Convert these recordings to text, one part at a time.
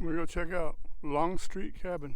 We're going to check out Longstreet cabin.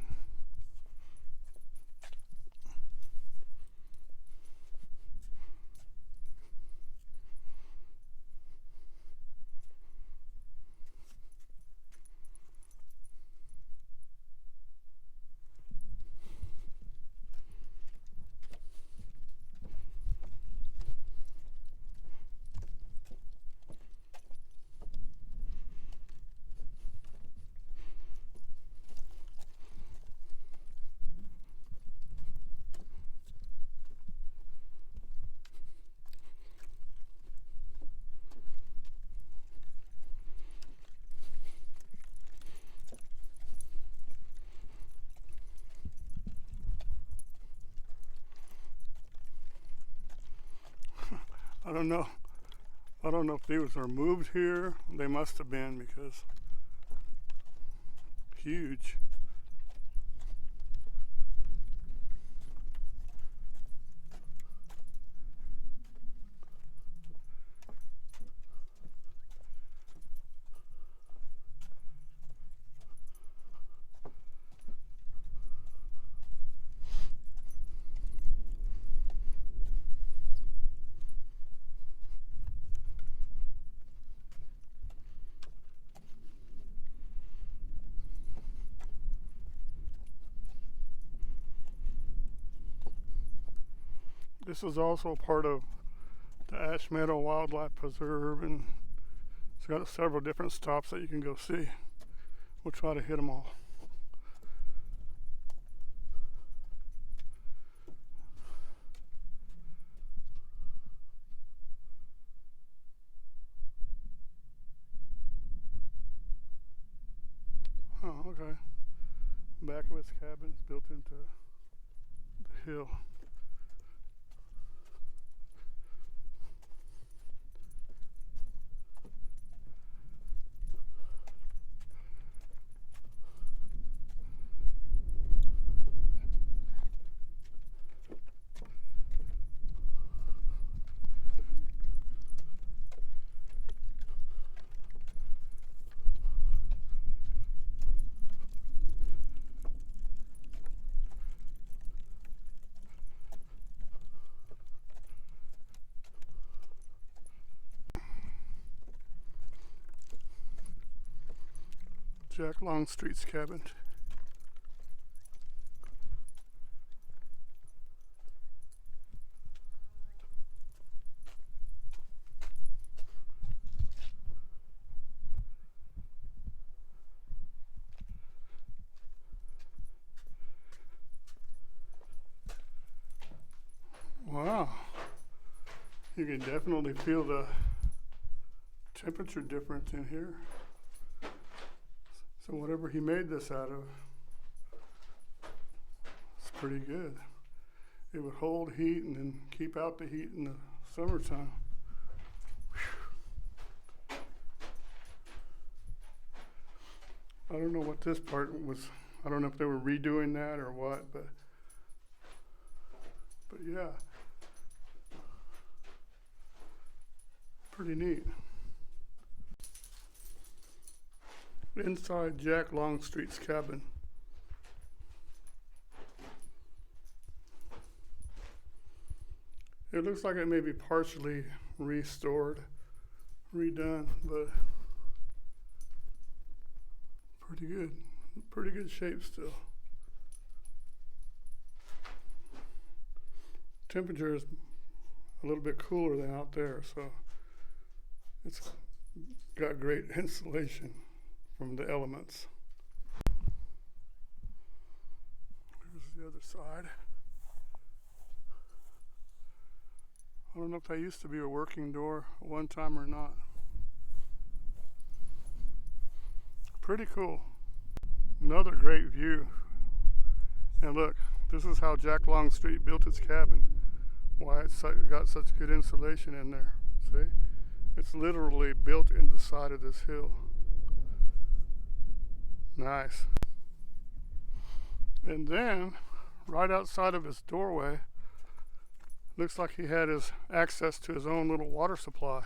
I don't know if these were moved here. They must have been, because huge. This is also part of the Ash Meadow Wildlife Preserve, and it's got several different stops that you can go see. We'll try to hit them all. Oh, okay. Back of his cabin is built into the hill. Jack Longstreet's cabin. Wow, you can definitely feel the temperature difference in here. So whatever he made this out of, it's pretty good. It would hold heat and then keep out the heat in the summertime. Whew. I don't know what this part was. I don't know if they were redoing that or what, but yeah, pretty neat. Inside Jack Longstreet's cabin. It looks like it may be partially restored, redone, but pretty good shape still. Temperature is a little bit cooler than out there, so it's got great insulation from the elements. Here's the other side. I don't know if that used to be a working door at one time or not. Pretty cool. Another great view. And look, this is how Jack Longstreet built his cabin. Why it's got such good insulation in there. See? It's literally built into the side of this hill. Nice. And then, right outside of his doorway, looks like he had his access to his own little water supply.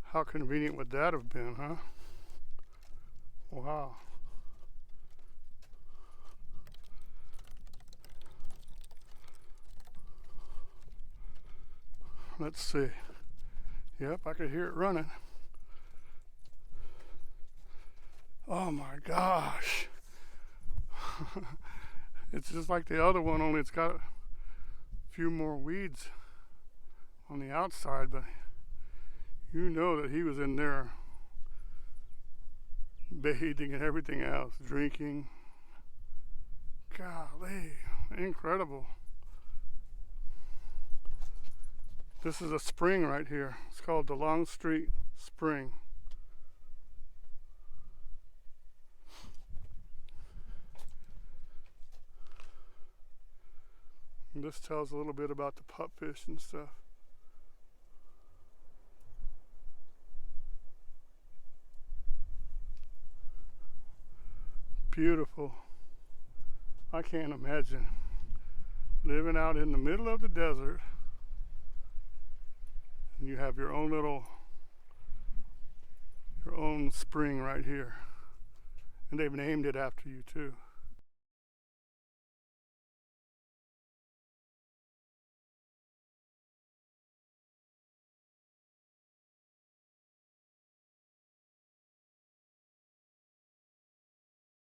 How convenient would that have been, huh? Wow. Let's see. Yep, I could hear it running. Oh my gosh. It's just like the other one, only it's got a few more weeds on the outside, but you know that he was in there bathing and everything else, drinking. Golly, incredible. This is a spring right here. It's called the Longstreet spring. And this tells a little bit about the pupfish and stuff. Beautiful. I can't imagine living out in the middle of the desert and you have your own spring right here. And they've named it after you too.